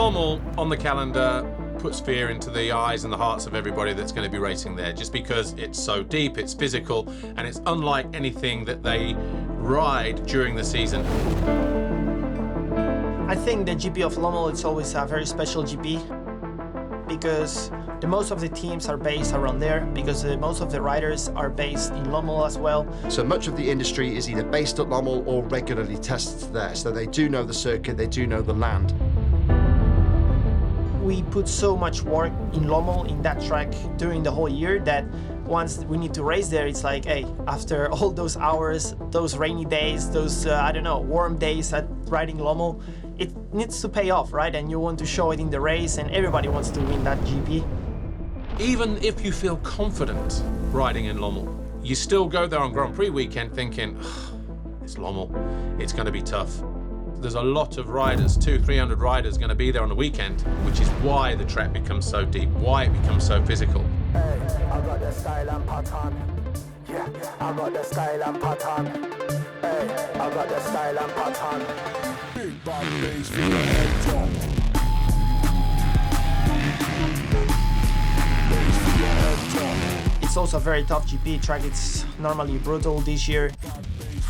Lommel on the calendar puts fear into the eyes and the hearts of everybody that's going to be racing there, just because it's so deep, it's physical, and it's unlike anything that they ride during the season. I think the GP of Lommel is always a very special GP because most of the teams are based around there, because most of the riders are based in Lommel as well. So much of the industry is either based at Lommel or regularly tests there, so they do know the circuit, they do know the land. We put so much work in Lommel, in that track, during the whole year that once we need to race there, it's like, hey, after all those hours, those rainy days, those, I don't know, warm days at riding Lommel, it needs to pay off, right? And you want to show it in the race, and everybody wants to win that GP. Even if you feel confident riding in Lommel, you still go there on Grand Prix weekend thinking, it's Lommel, it's going to be tough. There's a lot of riders, 200-300 riders going to be there on the weekend, which is why the track becomes so deep, why it becomes so physical. Hey, I got the style and pattern. Yeah, I got the style and pattern. Hey, I got the style and pattern. Big bad bass for the head top. Bass for your head top. It's also a very tough GP track. It's normally brutal this year.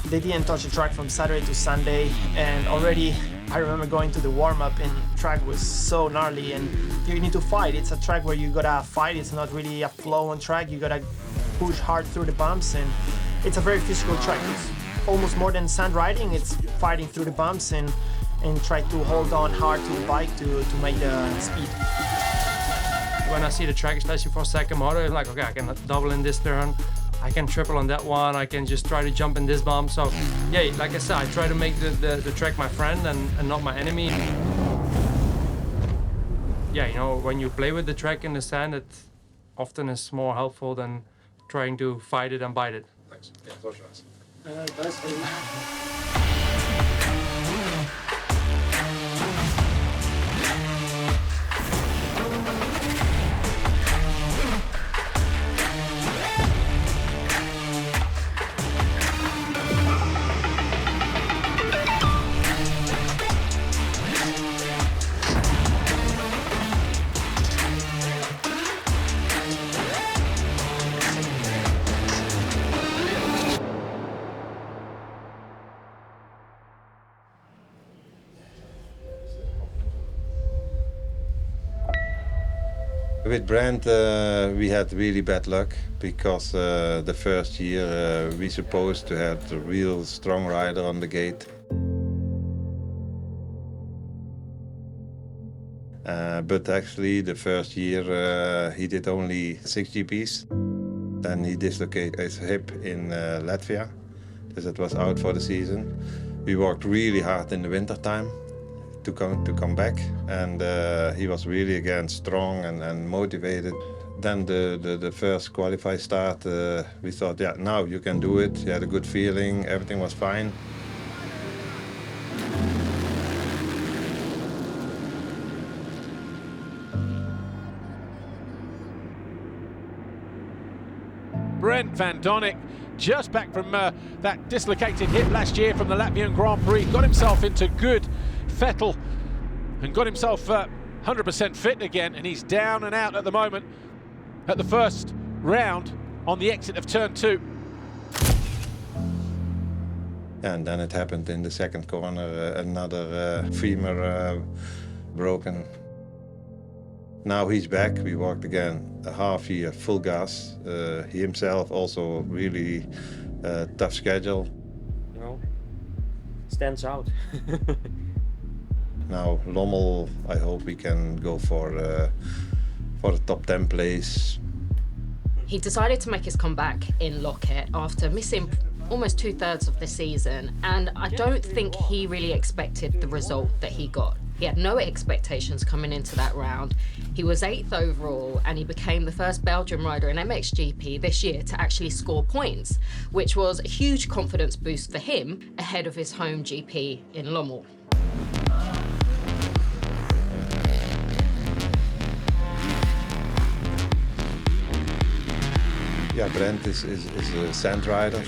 They didn't touch the track from Saturday to Sunday, and already I remember going to the warm-up and the track was so gnarly, and you need to fight. It's a track where you gotta fight. It's not really a flow on track. You gotta push hard through the bumps, and it's a very physical track. It's almost more than sand riding. It's fighting through the bumps and try to hold on hard to the bike to make the speed. When I see the track, especially for second motor, I'm like, okay, I can double in this turn. I can triple on that one, I can just try to jump in this bump. So yeah, like I said, I try to make the track my friend and not my enemy. Yeah, you know, when you play with the track in the sand, it often is more helpful than trying to fight it and bite it. Thanks. Yeah, those guys. With Brent, we had really bad luck because the first year we supposed to have a real strong rider on the gate. But actually the first year he did only 6 GPs. Then he dislocated his hip in Latvia, so it was out for the season. We worked really hard in the winter time to come back, and he was really again strong and motivated. Then the first qualify start, we thought, yeah, now you can do it. He had a good feeling, everything was fine. Brent Van Doninck, just back from that dislocated hip last year from the Latvian Grand Prix, got himself into good fettle and got himself 100% fit again, and he's down and out at the moment at the first round on the exit of turn 2. And then it happened in the second corner, another femur broken. Now he's back. We worked again a half year, full gas. He himself also really tough schedule. You know, stands out. Now Lommel, I hope we can go for a top 10 place. He decided to make his comeback in Locket after missing almost 2/3 of the season, and I don't think he really expected the result that he got. He had no expectations coming into that round. He was 8th overall, and he became the first Belgian rider in MXGP this year to actually score points, which was a huge confidence boost for him ahead of his home GP in Lommel. Yeah, Brent is a sand rider.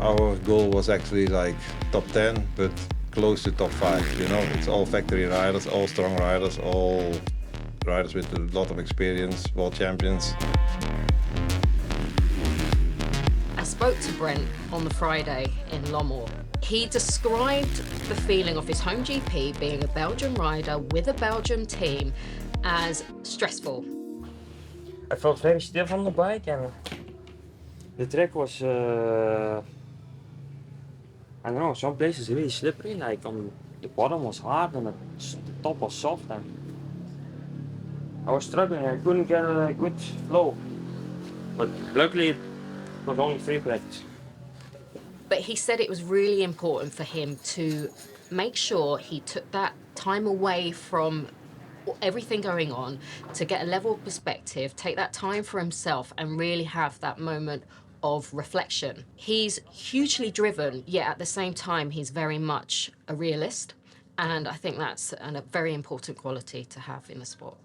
Our goal was actually like top 10, but close to top 5, you know. It's all factory riders, all strong riders, all riders with a lot of experience, world champions. I spoke to Brent on the Friday in Lommel. He described the feeling of his home GP being a Belgian rider with a Belgian team as stressful. I felt very stiff on the bike, and the track was, I don't know, some places really slippery, like on the bottom was hard and the top was soft, and I was struggling. I couldn't get a good flow, but luckily it was only free practice. But he said it was really important for him to make sure he took that time away from everything going on to get a level of perspective, take that time for himself and really have that moment of reflection. He's hugely driven, yet at the same time he's very much a realist, and I think that's a very important quality to have in the sport.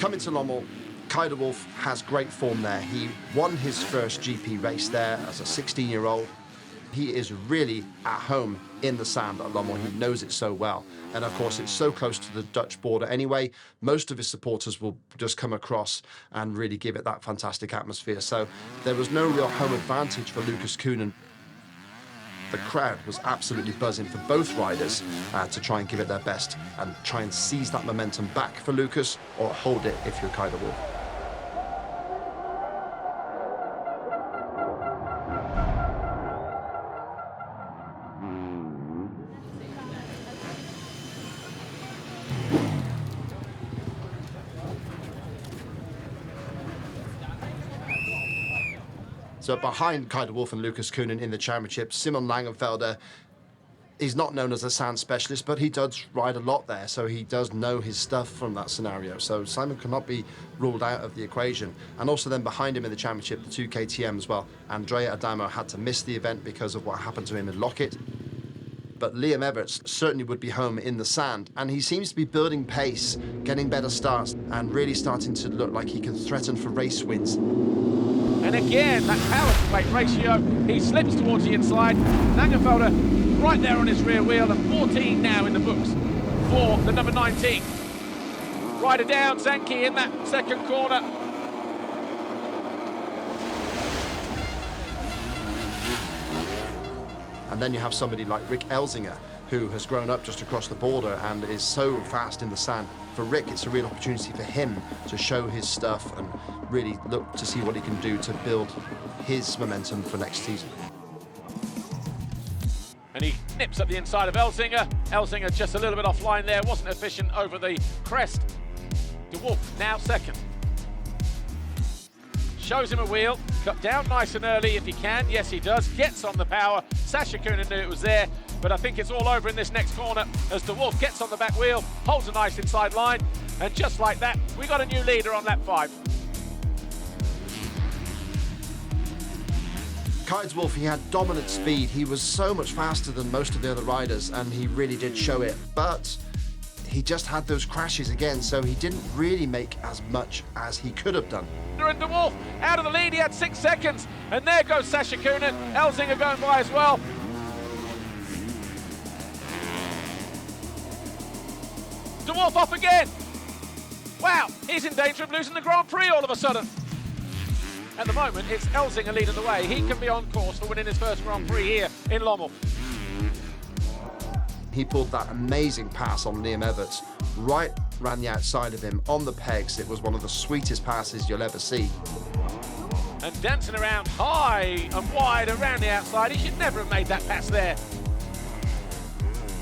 Coming to Lommel, Kay de Wolf has great form there. He won his first GP race there as a 16-year-old. He is really at home in the sand at Lommel. He knows it so well. And of course, it's so close to the Dutch border anyway. Most of his supporters will just come across and really give it that fantastic atmosphere. So there was no real home advantage for Lucas Koenen. The crowd was absolutely buzzing for both riders to try and give it their best and try and seize that momentum back for Lucas, or hold it if you're Kay de Wolf. So behind Kay de Wolf and Lucas Koenen in the championship, Simon Langenfelder is not known as a sand specialist, but he does ride a lot there, so he does know his stuff from that scenario. So Simon cannot be ruled out of the equation. And also then behind him in the championship, the 2 KTM as well. Andrea Adamo had to miss the event because of what happened to him in Lockett. But Liam Everts certainly would be home in the sand, and he seems to be building pace, getting better starts, and really starting to look like he can threaten for race wins. And again, that power to weight ratio, he slips towards the inside. Langenfelder right there on his rear wheel, and 14 now in the books for the number 19. Rider down, Zanke in that second corner. And then you have somebody like Rick Elzinga, who has grown up just across the border and is so fast in the sand. For Rick, it's a real opportunity for him to show his stuff and really look to see what he can do to build his momentum for next season. And he nips at the inside of Elzinga. Elzinga just a little bit offline there, wasn't efficient over the crest. De Wolf now second. Shows him a wheel, cut down nice and early if he can. Yes, he does. Gets on the power. Sasha Koenen knew it was there, but I think it's all over in this next corner as De Wolf gets on the back wheel, holds a nice inside line, and just like that, we got a new leader on lap 5. Kay de Wolf, he had dominant speed. He was so much faster than most of the other riders, and he really did show it. But he just had those crashes again, so he didn't really make as much as he could have done. And De Wolf out of the lead, he had 6 seconds, and there goes Sasha Koenen. Elzinga going by as well. De Wolf off again. Wow, he's in danger of losing the Grand Prix all of a sudden. At the moment, it's Elzinga leading the way. He can be on course for winning his first Grand Prix here in Lommel. He pulled that amazing pass on Liam Everts, right round the outside of him on the pegs. It was one of the sweetest passes you'll ever see. And dancing around high and wide around the outside. He should never have made that pass there.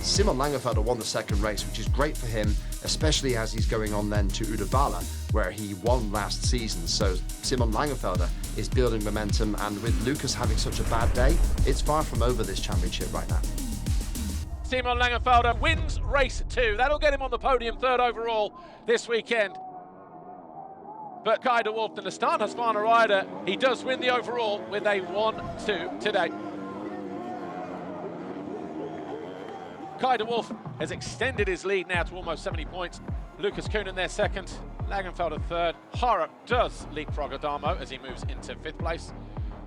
Simon Langenfelder won the second race, which is great for him, especially as he's going on then to Uddevalla, where he won last season. So Simon Langenfelder is building momentum, and with Lucas having such a bad day, it's far from over this championship right now. Simon Langenfelder wins race 2. That'll get him on the podium, 3rd overall this weekend. But Kay de Wolf, the Astana rider, he does win the overall with a 1-2 today. Kai de Wolf has extended his lead now to almost 70 points. Lucas Koenen there second, Langenfelder third. Harup does leapfrog Adamo as he moves into 5th place.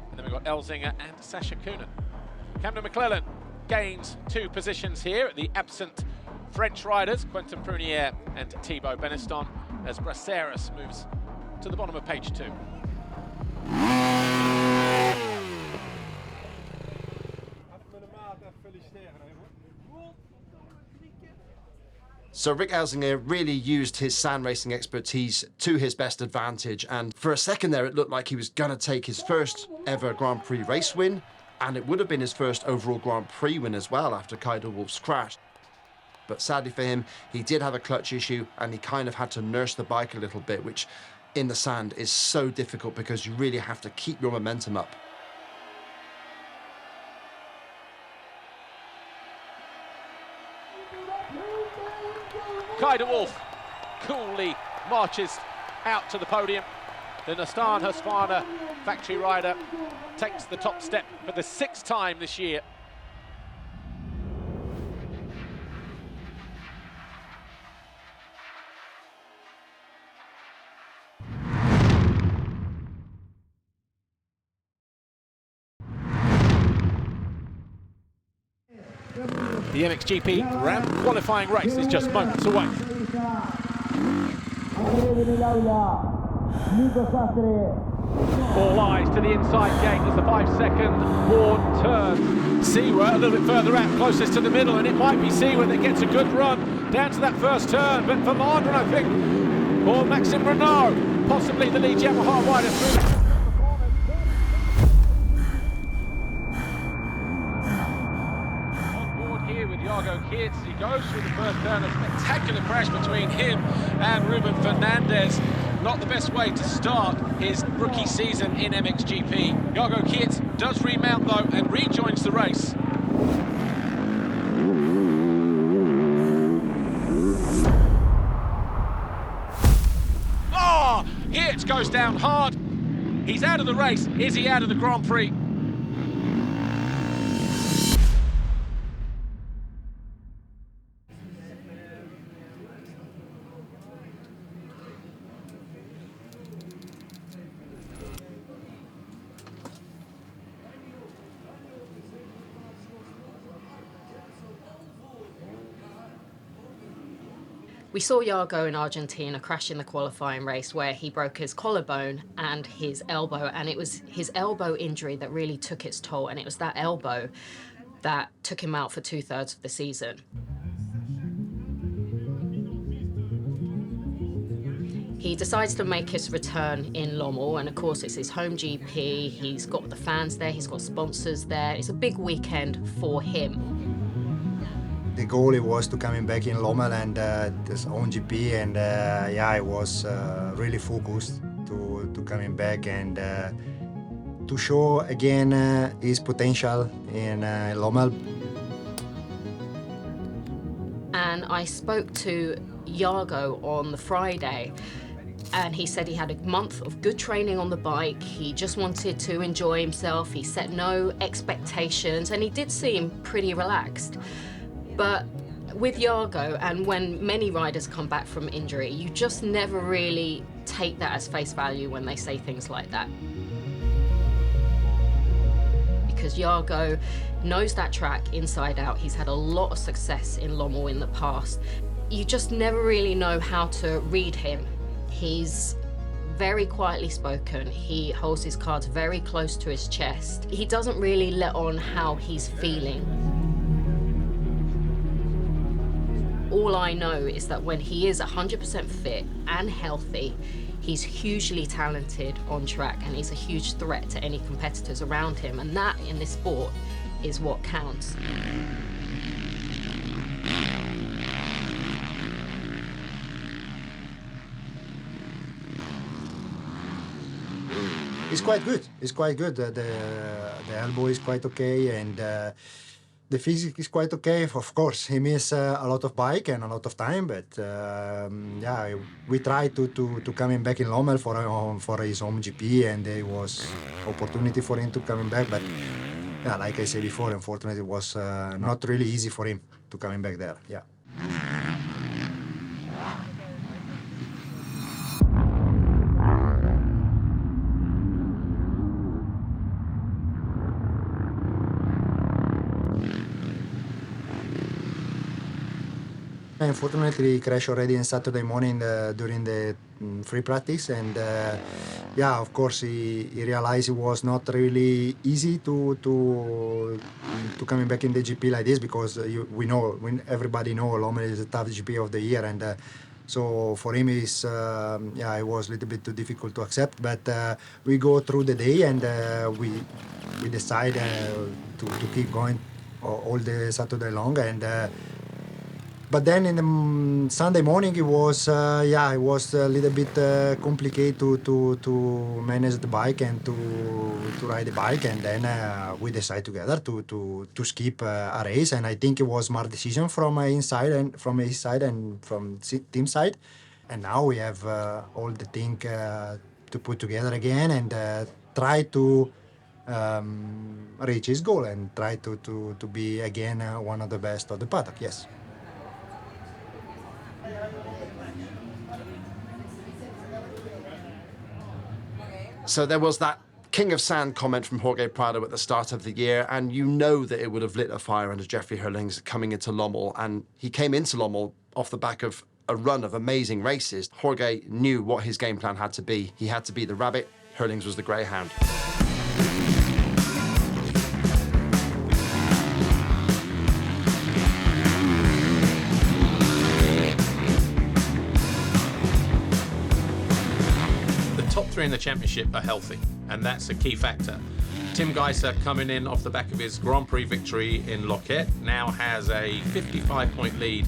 And then we've got Elzinger and Sasha Koenen. Camden McClellan gains 2 positions here at the absent French riders, Quentin Prunier and Thibaut Beneston, as Braceras moves to the bottom of page 2. So Rick Elzinger really used his sand racing expertise to his best advantage, and for a second there it looked like he was going to take his first ever Grand Prix race win, and it would have been his first overall Grand Prix win as well after Kai de Wolf's crash. But sadly for him, he did have a clutch issue and he kind of had to nurse the bike a little bit, which in the sand is so difficult because you really have to keep your momentum up. Kai de Wolf coolly marches out to the podium. The Nastan Husqvarna factory rider takes the top step for the 6th time this year. The MXGP Grand qualifying race is just moments away. All eyes to the inside gate as the 5-second board turns. Seaward a little bit further out, closest to the middle, and it might be Seaward that gets a good run down to that first turn, but for Landron, I think, or Maxime Renault, possibly the lead Yamaha rider through. Jago Geerts, he goes through the first turn, a spectacular crash between him and Ruben Fernandez. Not the best way to start his rookie season in MXGP. Jago Geerts does remount though and rejoins the race. Oh, Geerts goes down hard. He's out of the race. Is he out of the Grand Prix? We saw Jago in Argentina crash in the qualifying race where he broke his collarbone and his elbow, and it was his elbow injury that really took its toll, and it was that elbow that took him out for 2/3 of the season. He decides to make his return in Lommel, and of course it's his home GP, he's got the fans there, he's got sponsors there, it's a big weekend for him. The goal was to coming back in Lommel and this own GP, and yeah, I was really focused to coming back and to show again his potential in Lommel. And I spoke to Jago on the Friday, and he said he had a month of good training on the bike. He just wanted to enjoy himself. He set no expectations, and he did seem pretty relaxed. But with Jago, and when many riders come back from injury, you just never really take that as face value when they say things like that. Because Jago knows that track inside out. He's had a lot of success in Lommel in the past. You just never really know how to read him. He's very quietly spoken. He holds his cards very close to his chest. He doesn't really let on how he's feeling. All I know is that when he is 100% fit and healthy, he's hugely talented on track, and he's a huge threat to any competitors around him, and that in this sport is what counts. It's quite good. It's quite good. The elbow is quite okay, and the physique is quite okay. Of course, he missed a lot of bike and a lot of time, but yeah, we tried to coming back in Lommel for his home GP, and there was opportunity for him to coming back. But yeah, like I said before, unfortunately, it was not really easy for him. coming back there. Yeah. Unfortunately, he crashed already on Saturday morning during the free practice, and yeah, of course, he realized it was not really easy to coming back in the GP like this, because everybody know Lommel is the tough GP of the year, and so for him it was a little bit too difficult to accept. But we go through the day, and we decide to keep going all the Saturday long, and. But then in the Sunday morning, it was a little bit complicated to manage the bike and to ride the bike, and then we decided together to skip a race, and I think it was smart decision from his side and from team side, and now we have all the thing to put together again and try to reach his goal and try to be again one of the best of the paddock. Yes. So there was that King of Sand comment from Jorge Prado at the start of the year, and you know that it would have lit a fire under Jeffrey Herlings coming into Lommel, and he came into Lommel off the back of a run of amazing races. Jorge knew what his game plan had to be. He had to be the rabbit, Herlings was the greyhound. Three in the championship are healthy, and that's a key factor. Tim Geiser, coming in off the back of his Grand Prix victory in Loket, now has a 55-point lead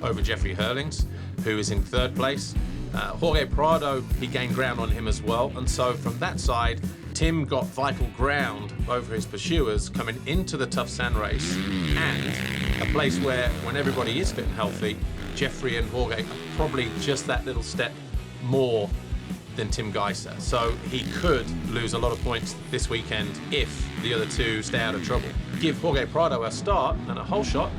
over Jeffrey Herlings, who is in third place. Jorge Prado, he gained ground on him as well, and so from that side, Tim got vital ground over his pursuers coming into the tough sand race, and a place where, when everybody is fit and healthy, Jeffrey and Jorge are probably just that little step more than Tim Geiser. So he could lose a lot of points this weekend if the other two stay out of trouble. Give Jorge Prado a start and a whole shot,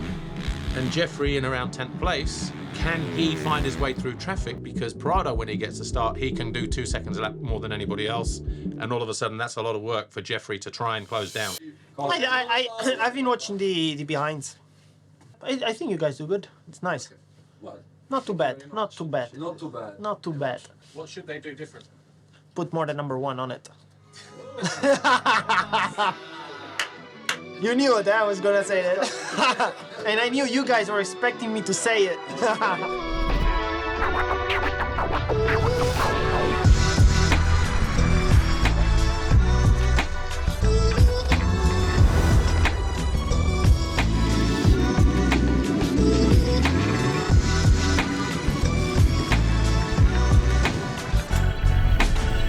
and Jeffrey in around 10th place. Can he find his way through traffic? Because Prado, when he gets a start, he can do 2 seconds a lap more than anybody else, and all of a sudden that's a lot of work for Jeffrey to try and close down. I've been watching the behinds. I think you guys do good. It's nice. What? Not too bad. Not too bad. Not too bad. Not too bad. What should they do different? Put more than number 1 on it. You knew that I was gonna say that. And I knew you guys were expecting me to say it.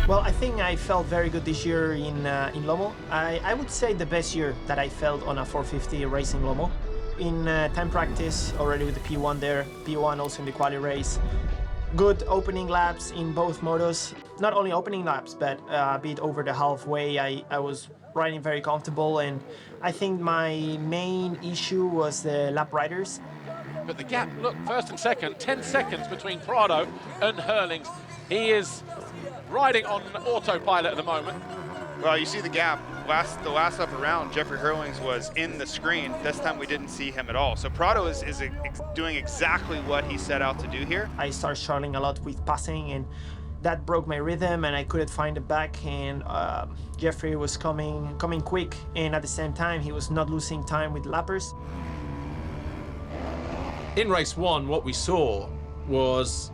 Well, I think I felt very good this year in Lommel. I would say the best year that I felt on a 450 racing Lommel. In time practice, already with the P1 there, P1 also in the quali race. Good opening laps in both motos. Not only opening laps, but a bit over the halfway, I was riding very comfortable, and I think my main issue was the lap riders. But the gap, look, first and second, 10 seconds between Prado and Herlings. He is riding on autopilot at the moment. Well, you see the gap. The last lap around, Jeffrey Herlings was in the screen. This time we didn't see him at all. So Prado is doing exactly what he set out to do here. I started struggling a lot with passing, and that broke my rhythm, and I couldn't find it back. And Jeffrey was coming quick, and at the same time, he was not losing time with lappers. In race 1, what we saw was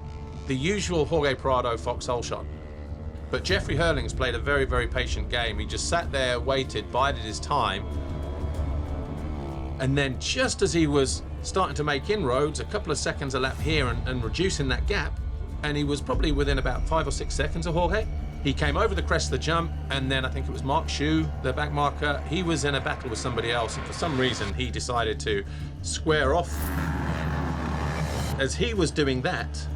the usual Jorge Prado foxhole shot. But Jeffrey Herlings played a very, very patient game. He just sat there, waited, bided his time. And then just as he was starting to make inroads, a couple of seconds a lap here and reducing that gap, and he was probably within about 5 or 6 seconds of Jorge, he came over the crest of the jump, and then I think it was Mark Shu, the back marker, he was in a battle with somebody else, and for some reason he decided to square off. As he was doing that,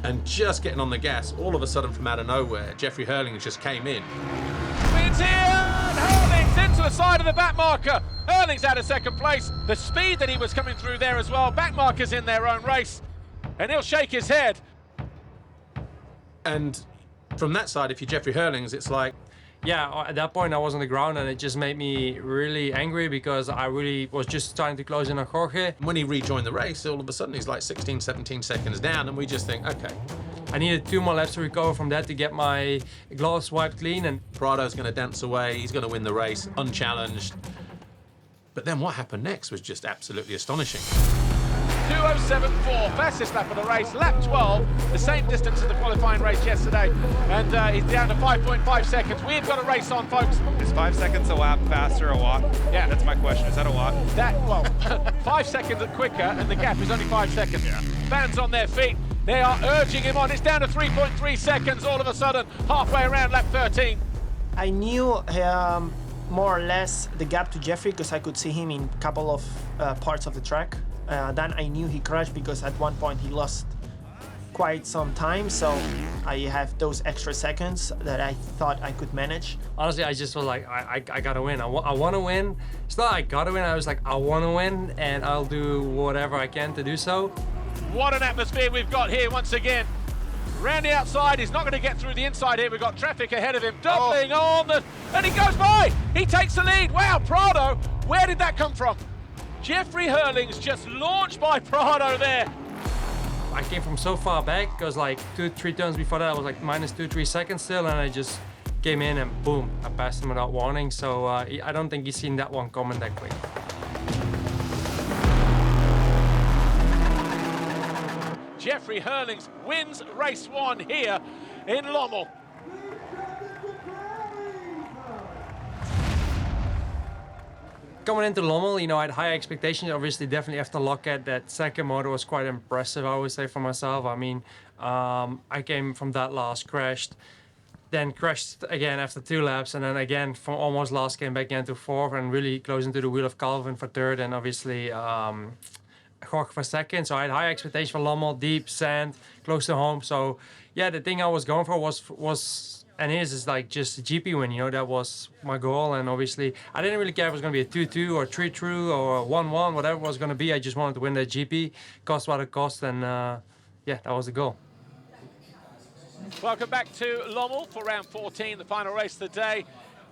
and just getting on the gas, all of a sudden from out of nowhere, Jeffrey Herlings just came in. It's here! Herlings It's into the side of the back marker. Herlings out of second place. The speed that he was coming through there as well. Back markers in their own race. And he'll shake his head. And from that side, if you're Jeffrey Herlings, it's like, yeah, at that point I was on the ground and it just made me really angry because I really was just starting to close in on Jorge. When he rejoined the race, all of a sudden he's like 16, 17 seconds down, and we just think, okay. I needed 2 more laps to recover from that to get my gloves wiped clean, and Prado's going to dance away, he's going to win the race, unchallenged. But then what happened next was just absolutely astonishing. 2:07.4, fastest lap of the race, lap 12, the same distance as the qualifying race yesterday, and he's down to 5.5 seconds. We've got a race on, folks. Is 5 seconds a lap faster a watt? Yeah. That's my question. Is that a watt? Well, 5 seconds quicker, and the gap is only 5 seconds. Yeah. Fans on their feet, they are urging him on. It's down to 3.3 seconds all of a sudden, halfway around lap 13. I knew more or less the gap to Jeffrey because I could see him in a couple of parts of the track. Then I knew he crashed because at one point he lost quite some time, so I have those extra seconds that I thought I could manage. Honestly, I just was like, I gotta win. I want to win. It's not I gotta win, I was like, I want to win, and I'll do whatever I can to do so. What an atmosphere we've got here once again. Round the outside, he's not going to get through the inside here. We've got traffic ahead of him, doubling on the... And he goes by! He takes the lead. Wow, Prado, where did that come from? Jeffrey Herlings just launched by Prado there. I came from so far back, because like 2-3 turns before that, I was like minus 2-3 seconds still, and I just came in and boom, I passed him without warning. So I don't think he's seen that one coming that quick. Jeffrey Herlings wins race 1 here in Lommel. Coming into Lommel, you know, I had high expectations. Obviously, definitely after Lockheed, that second motor was quite impressive, I would say, for myself. I mean, I came from that last, crashed, then crashed again after 2 laps, and then again from almost last came back again to 4th and really close into the wheel of Calvin for 3rd, and obviously Jorge for 2nd. So I had high expectations for Lommel, deep sand, close to home. So yeah, the thing I was going for was and is like just a GP win, you know, that was my goal. And obviously I didn't really care if it was going to be a 2-2 or 3-2 or 1-1, whatever it was going to be. I just wanted to win that GP, cost what it cost, and yeah, that was the goal. Welcome back to Lommel for round 14, the final race of the day.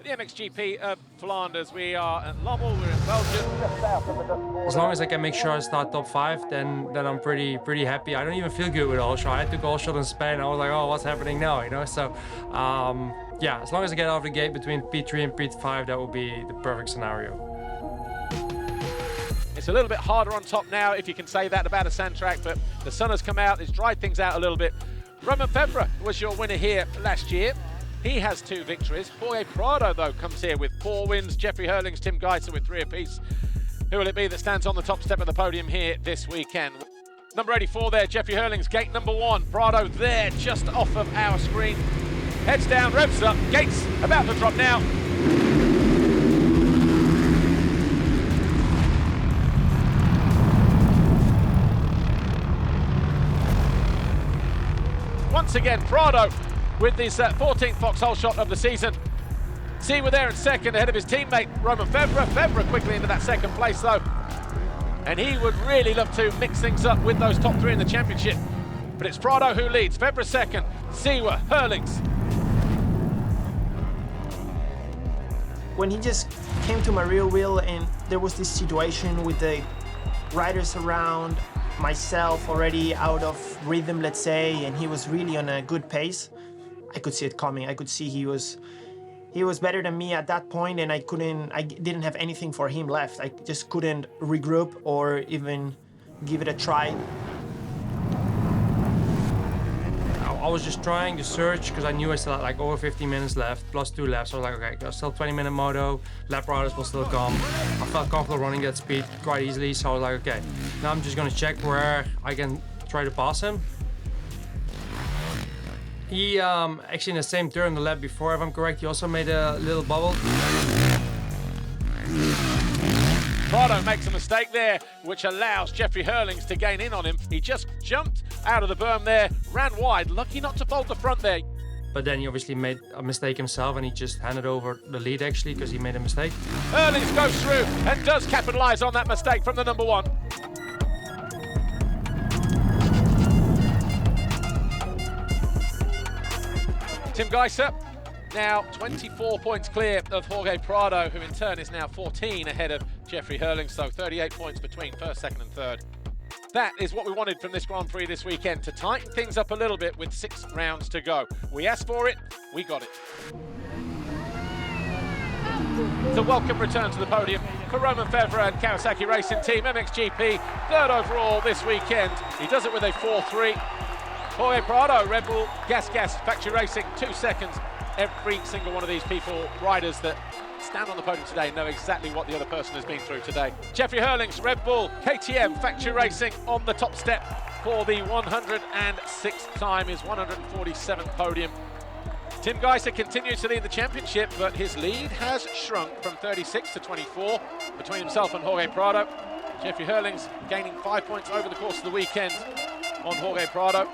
The MXGP of Flanders. We are at Lommel, we're in Belgium. As long as I can make sure I start top 5, then I'm pretty happy. I don't even feel good with all shot. I took all shot in Spain. I was like, oh, what's happening now, you know? So yeah, as long as I get out of the gate between P3 and P5, that would be the perfect scenario. It's a little bit harder on top now, if you can say that about a sand track, but the sun has come out, it's dried things out a little bit. Roman Febvre was your winner here last year. He has 2 victories. Jorge Prado, though, comes here with 4 wins. Jeffrey Herlings, Tim Geiser with 3 apiece. Who will it be that stands on the top step of the podium here this weekend? Number 84 there, Jeffrey Herlings, gate number 1. Prado there, just off of our screen. Heads down, revs up, gates about to drop now. Once again, Prado with his 14th foxhole shot of the season. Seawer there in second ahead of his teammate Roman Febvre. Febvre quickly into that second place though. And he would really love to mix things up with those top 3 in the championship. But it's Prado who leads. Febvre second, Seawer, Herlings. When he just came to my rear wheel and there was this situation with the riders around, myself already out of rhythm, let's say, and he was really on a good pace, I could see it coming. I could see he was better than me at that point, and I didn't have anything for him left. I just couldn't regroup or even give it a try. I was just trying to search because I knew I still had like over 15 minutes left, plus 2 laps. So I was like, okay, there's still 20-minute moto, lap riders will still come. I felt comfortable running that speed quite easily, so I was like, okay, now I'm just gonna check where I can try to pass him. He actually in the same turn the lap before, if I'm correct, he also made a little bubble. Prado makes a mistake there, which allows Jeffrey Herlings to gain in on him. He just jumped out of the berm there, ran wide, lucky not to fold the front there. But then he obviously made a mistake himself, and he just handed over the lead actually because he made a mistake. Herlings goes through and does capitalise on that mistake from the number 1. Tim Geiser now 24 points clear of Jorge Prado, who in turn is now 14 ahead of Jeffrey Herlings, so 38 points between first, second and third. That is what we wanted from this Grand Prix this weekend, to tighten things up a little bit with 6 rounds to go. We asked for it, we got it. It's a welcome return to the podium for Roman Fevre and Kawasaki Racing Team MXGP, 3rd overall this weekend. He does it with a 4-3. Jorge Prado, RedBull GasGas Factory Racing, 2 seconds. Every single one of these people, riders that stand on the podium today, know exactly what the other person has been through today. Jeffrey Herlings, RedBull KTM Factory Racing on the top step for the 106th time, his 147th podium. Tim Geiser continues to lead the championship, but his lead has shrunk from 36 to 24 between himself and Jorge Prado. Jeffrey Herlings gaining 5 points over the course of the weekend on Jorge Prado.